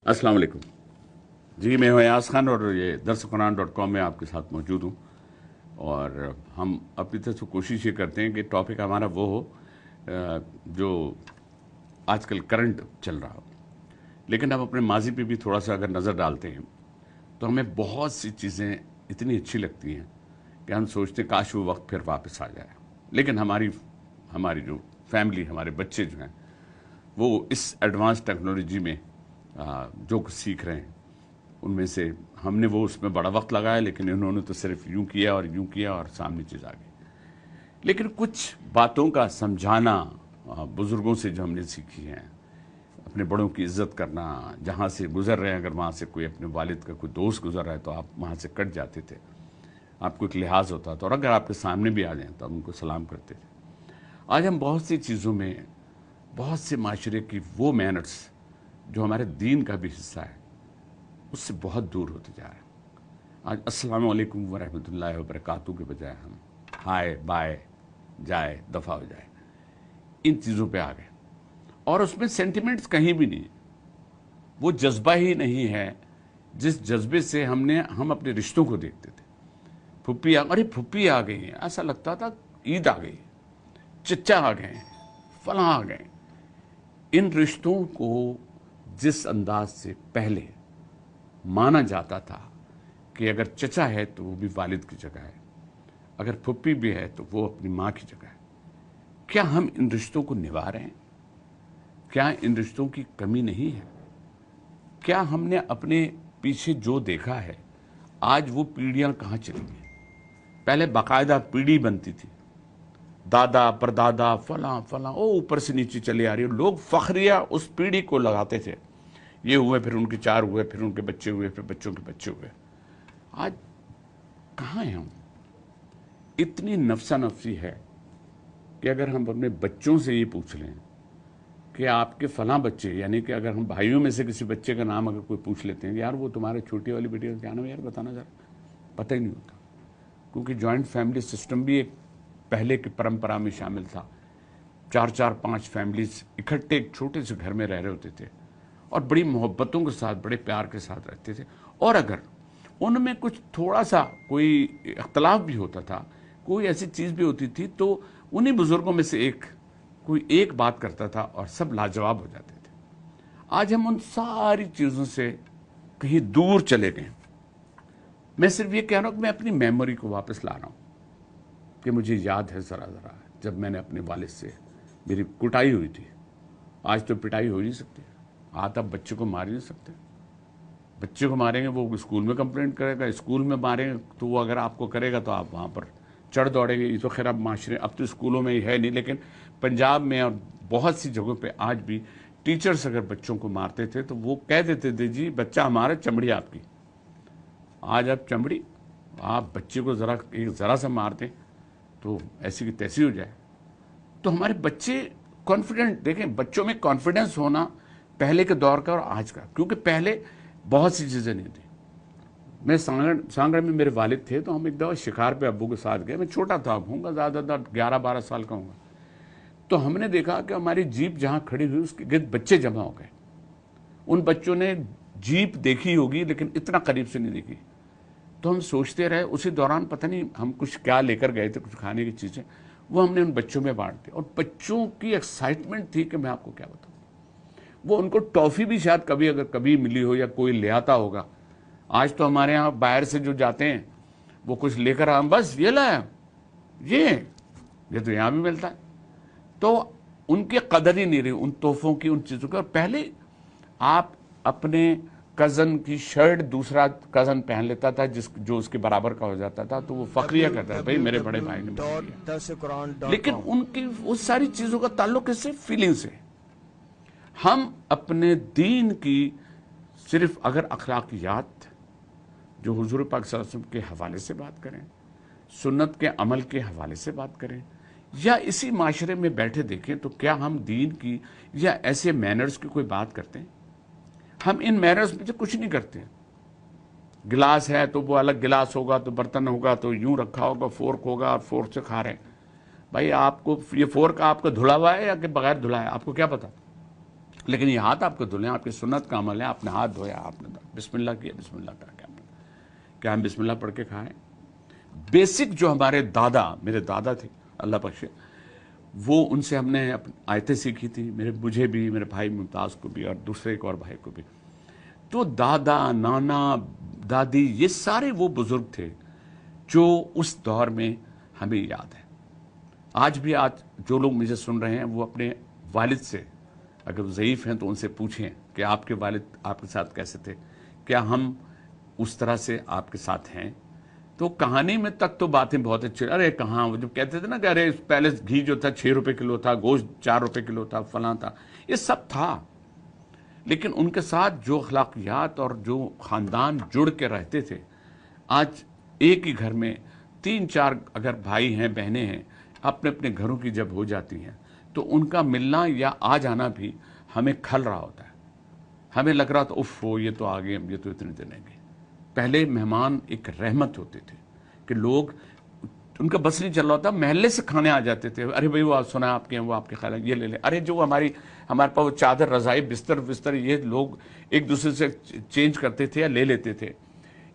अस्सलाम वालेकुम जी। मैं हूं अयाज खान और ये दरसकुरान.com में आपके साथ मौजूद हूं। और हम अपनी तरफ से कोशिश ये करते हैं कि टॉपिक हमारा वो हो जो आजकल करंट चल रहा हो, लेकिन हम अपने माजी पे भी थोड़ा सा अगर नज़र डालते हैं तो हमें बहुत सी चीज़ें इतनी अच्छी लगती हैं कि हम सोचते हैं काश वो वक्त फिर वापस आ जाए। लेकिन हमारी हमारी जो फैमिली, हमारे बच्चे जो हैं वो इस एडवांस टेक्नोलॉजी में जो कुछ सीख रहे हैं उनमें से हमने वो उसमें बड़ा वक्त लगाया, लेकिन इन्होंने तो सिर्फ यूं किया और यूं किया और सामने चीज़ आ गई। लेकिन कुछ बातों का समझाना बुज़ुर्गों से जो हमने सीखी हैं, अपने बड़ों की इज्जत करना, जहाँ से गुजर रहे हैं अगर वहाँ से कोई अपने वालिद का कोई दोस्त गुजर रहा है तो आप वहाँ से कट जाते थे, आपको एक लिहाज होता था, और अगर आपके सामने भी आ जाए तो आप उनको सलाम करते थे। आज हम बहुत सी चीज़ों में, बहुत से माशरे की वो मैनर्स जो हमारे दीन का भी हिस्सा है उससे बहुत दूर होते जा रहे हैं। आज अस्सलाम वालेकुम व रहमतुल्लाहि व बरकातहू के बजाय हम हाय बाय जाए दफ़ा हो जाए इन चीज़ों पे आ गए, और उसमें सेंटिमेंट्स कहीं भी नहीं, वो जज्बा ही नहीं है जिस जज्बे से हम अपने रिश्तों को देखते थे। फुप्पी अरे फुप्पी आ गई हैं, ऐसा लगता था ईद आ गई, चचा आ गए, फलां आ गए। इन रिश्तों को जिस अंदाज से पहले माना जाता था कि अगर चचा है तो वो भी वालिद की जगह है, अगर फुप्पी भी है तो वो अपनी माँ की जगह है, क्या हम इन रिश्तों को निभा रहे हैं? क्या इन रिश्तों की कमी नहीं है? क्या हमने अपने पीछे जो देखा है आज वो पीढ़ियां कहाँ चली गई? पहले बाकायदा पीढ़ी बनती थी, दादा परदादा फलां फलां, ओ ऊपर से नीचे चले आ रही है, लोग फखरिया उस पीढ़ी को लगाते थे। ये हुए, फिर उनके 4 हुए, फिर उनके बच्चे हुए, फिर बच्चों के बच्चे हुए। आज कहाँ हैं हम? इतनी नफसा नफसी है कि अगर हम अपने बच्चों से ये पूछ लें कि आपके फलां बच्चे, यानी कि अगर हम भाइयों में से किसी बच्चे का नाम अगर कोई पूछ लेते हैं, यार वो तुम्हारे छोटी वाली बेटी का क्या नाम है यार, बताना जरा, पता ही नहीं होता। क्योंकि जॉइंट फैमिली सिस्टम भी एक पहले की परंपरा में शामिल था। 4-4, 5 फैमिलीज इकट्ठे एक छोटे से घर में रह रहे होते थे और बड़ी मोहब्बतों के साथ, बड़े प्यार के साथ रहते थे। और अगर उनमें कुछ थोड़ा सा कोई इख्तलाफ भी होता था, कोई ऐसी चीज़ भी होती थी, तो उन्हीं बुजुर्गों में से कोई एक बात करता था और सब लाजवाब हो जाते थे। आज हम उन सारी चीज़ों से कहीं दूर चले गए। मैं सिर्फ ये कह रहा हूँ कि मैं अपनी मेमोरी को वापस ला रहा हूँ कि मुझे याद है ज़रा ज़रा जब मैंने अपने वालिद से मेरी कुटाई हुई थी। आज तो पिटाई हो नहीं सकती, आज आप बच्चे को मार ही नहीं सकते। बच्चे को मारेंगे वो स्कूल में कंप्लेंट करेगा, स्कूल में मारेंगे तो वो अगर आपको करेगा तो आप वहाँ पर चढ़ दौड़ेंगे। ये तो खैर अब माशरे, अब तो स्कूलों में ही है नहीं, लेकिन पंजाब में और बहुत सी जगहों पे आज भी टीचर्स अगर बच्चों को मारते थे तो वो कह देते थे जी बच्चा हमारा, चमड़ी आपकी। आज आप चमड़ी, आप बच्चे को ज़रा सा मार दें तो ऐसी की तैसी हो जाए। तो हमारे बच्चे कॉन्फिडेंट, देखें बच्चों में कॉन्फिडेंस होना पहले के दौर का और आज का, क्योंकि पहले बहुत सी चीज़ें नहीं थी। मैं सांगड़ में मेरे वालिद थे तो हम एक दफ़ा शिकार पे अब्बू के साथ गए। मैं छोटा था, होऊंगा ज़्यादा 11-12 साल का होऊंगा। तो हमने देखा कि हमारी जीप जहाँ खड़ी हुई उसके गिर्द बच्चे जमा हो गए। उन बच्चों ने जीप देखी होगी लेकिन इतना करीब से नहीं देखी। तो हम सोचते रहे, उसी दौरान पता नहीं हम कुछ क्या लेकर गए थे, कुछ खाने की चीज़ें, वो हमने उन बच्चों में बांट दी। और बच्चों की एक्साइटमेंट थी कि मैं आपको क्या बताऊँ, वो उनको टॉफ़ी भी शायद कभी अगर कभी मिली हो या कोई ले आता होगा। आज तो हमारे यहाँ बाहर से जो जाते हैं वो कुछ लेकर आ, बस ये लाया, ये तो यहाँ भी मिलता है। तो उनकी कदर ही नहीं रही उन तोहफों की, उन चीज़ों की। और पहले आप अपने कज़न की शर्ट दूसरा कज़न पहन लेता था जो उसके बराबर का हो जाता था, तो वो फक्रिया करता था, भाई मेरे बड़े भाई ने मुझे दिया। लेकिन उनकी उस सारी चीज़ों का ताल्लुक किससे? फीलिंग से। हम अपने दीन की सिर्फ अगर अखलाकियात जो हुजूर पाक सल्लल्लाहु अलैहि वसल्लम के हवाले से बात करें, सुन्नत के अमल के हवाले से बात करें, या इसी माशरे में बैठे देखें, तो क्या हम दीन की या ऐसे मैनर्स की कोई बात करते हैं? हम इन मैनर्स में से कुछ नहीं करते। गिलास है तो वो अलग गिलास होगा, तो बर्तन होगा तो यूं रखा होगा, फोर्क होगा और फोर्क से खा रहे हैं। भाई आपको ये फोर्क आपका धुला हुआ है या कि बगैर धुला है, आपको क्या पता? लेकिन ये हाथ आपको धुले, आपकी सुन्नत का अमल है। आपने हाथ धोया, आपने बिस्मिल्लाह किया, बिस्मिल्लाह कहा क्या हम बिस्मिल्लाह पढ़ के खाएं? बेसिक जो हमारे दादा, मेरे दादा थे अल्लाह बख्शे, वो उनसे हमने आयतें सीखी थी, मुझे भी, मेरे भाई मुमताज़ को भी और दूसरे एक और भाई को भी। तो दादा, नाना, दादी, ये सारे वो बुजुर्ग थे जो उस दौर में हमें याद है। आज भी जो लोग मुझे सुन रहे हैं वो अपने वालिद से, अगर वो ज़ईफ़ हैं तो उनसे पूछें कि आपके वालिद आपके साथ कैसे थे, क्या हम उस तरह से आपके साथ हैं? तो कहानी में तक तो बातें बहुत अच्छी। अरे कहाँ, वो जो कहते थे ना कि अरे पहले घी जो था 6 रुपए किलो था, गोश्त 4 रुपए किलो था, फलां था, ये सब था। लेकिन उनके साथ जो अखलाकियात और जो ख़ानदान जुड़ के रहते थे, आज एक ही घर में 3-4 अगर भाई हैं, बहनें हैं, अपने अपने घरों की जब हो जाती हैं तो उनका मिलना या आ जाना भी हमें खल रहा होता है। हमें लग रहा था उफ वो ये तो आ गए, ये तो इतने दिन रहेंगे। पहले मेहमान एक रहमत होते थे कि लोग, उनका बस नहीं चल रहा था, महल्ले से खाने आ जाते थे। अरे भाई वो आप सुना आपके हैं, वो आपके ख्याल ये ले ले। अरे जो हमारे पास वो चादर, रज़ाई, बिस्तर ये लोग एक दूसरे से चेंज करते थे या ले लेते थे।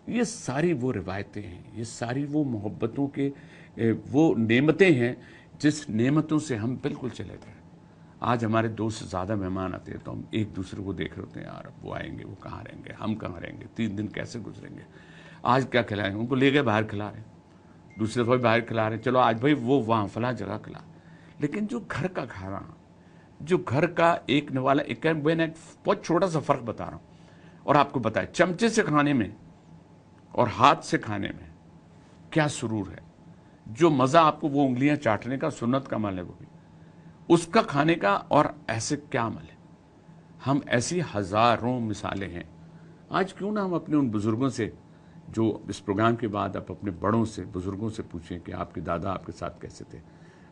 ये सारी वो रिवायतें हैं, ये सारी वो मोहब्बतों के वो नेमतें हैं जिस नेमतों से हम बिल्कुल चले गए। आज हमारे 2 से ज़्यादा मेहमान आते हैं तो हम एक दूसरे को देख रहे होते हैं, यार वो आएंगे, वो कहाँ रहेंगे, हम कहाँ रहेंगे, 3 दिन कैसे गुजरेंगे, आज क्या खिलाएंगे। उनको ले गए बाहर खिला रहे हैं, दूसरे दफ़ा बाहर खिला रहे हैं, चलो आज भाई वो वहाँ फला जगह खिला। लेकिन जो घर का खाना, जो घर का एक नवाला, एक मैं बहुत छोटा सा फ़र्क बता रहा हूँ और आपको बताया, चमचे से खाने में और हाथ से खाने में क्या सुरूर है। जो मज़ा आपको वो उंगलियां चाटने का, सुन्नत का अमल है वो भी, उसका खाने का, और ऐसे क्या अमल है। हम ऐसी हज़ारों मिसालें हैं। आज क्यों ना हम अपने उन बुज़ुर्गों से, जो इस प्रोग्राम के बाद आप अपने बड़ों से, बुज़ुर्गों से पूछें कि आपके दादा आपके साथ कैसे थे,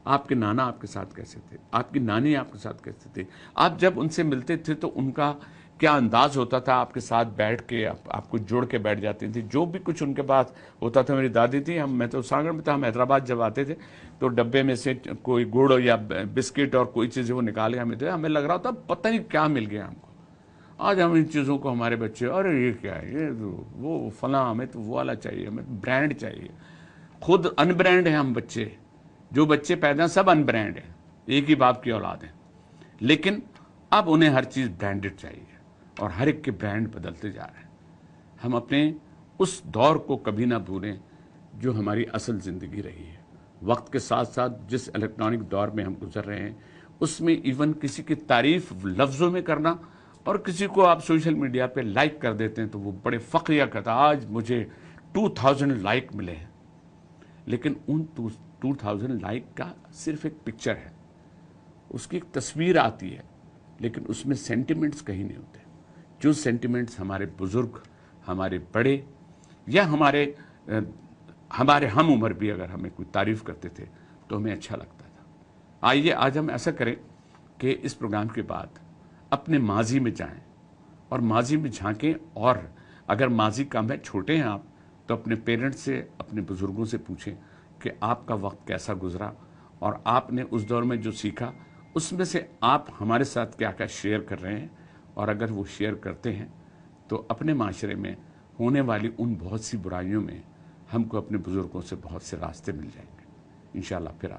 आपके नाना आपके साथ कैसे थे, आपकी नानी आपके साथ कैसे थे। आप जब उनसे मिलते थे तो उनका क्या अंदाज होता था, आपके साथ बैठ के आपको जोड़ के बैठ जाती थी। जो भी कुछ उनके पास होता था, मेरी दादी थी, मैं तो सागर में था, हम हैदराबाद जब आते थे तो डब्बे में से कोई गुड़ या बिस्किट और कोई चीज़ वो निकाल के हमें थे, हमें लग रहा था पता नहीं क्या मिल गया हमको। आज हम इन चीज़ों को, हमारे बच्चे, अरे ये क्या है, ये वो फला, हमें तो वो वाला चाहिए, हमें तो ब्रांड चाहिए। खुद अनब्रांड है हम बच्चे, जो बच्चे पैदा सब अनब्रांड है, एक ही बाप की औलाद है। लेकिन अब उन्हें हर चीज़ ब्रांडेड चाहिए और हर एक के ब्रांड बदलते जा रहे हैं। हम अपने उस दौर को कभी ना भूलें जो हमारी असल ज़िंदगी रही है। वक्त के साथ साथ जिस इलेक्ट्रॉनिक दौर में हम गुजर रहे हैं, उसमें इवन किसी की तारीफ लफ्ज़ों में करना और किसी को आप सोशल मीडिया पे लाइक कर देते हैं तो वो बड़े फ़ख्रिया कहता, आज मुझे 2000 लाइक मिले हैं। लेकिन उन 2000 लाइक का सिर्फ एक पिक्चर है, उसकी एक तस्वीर आती है, लेकिन उसमें सेंटिमेंट्स कहीं नहीं होते। जो सेंटिमेंट्स हमारे बुजुर्ग, हमारे बड़े या हमारे हम उम्र भी अगर हमें कोई तारीफ़ करते थे तो हमें अच्छा लगता था। आइए आज हम ऐसा करें कि इस प्रोग्राम के बाद अपने माजी में जाएं और माजी में झांकें, और अगर माजी का में छोटे हैं आप तो अपने पेरेंट्स से, अपने बुज़ुर्गों से पूछें कि आपका वक्त कैसा गुजरा और आपने उस दौर में जो सीखा उसमें से आप हमारे साथ क्या क्या शेयर कर रहे हैं। और अगर वो शेयर करते हैं तो अपने माशरे में होने वाली उन बहुत सी बुराइयों में हमको अपने बुज़ुर्गों से बहुत से रास्ते मिल जाएंगे इंशाअल्लाह। फिर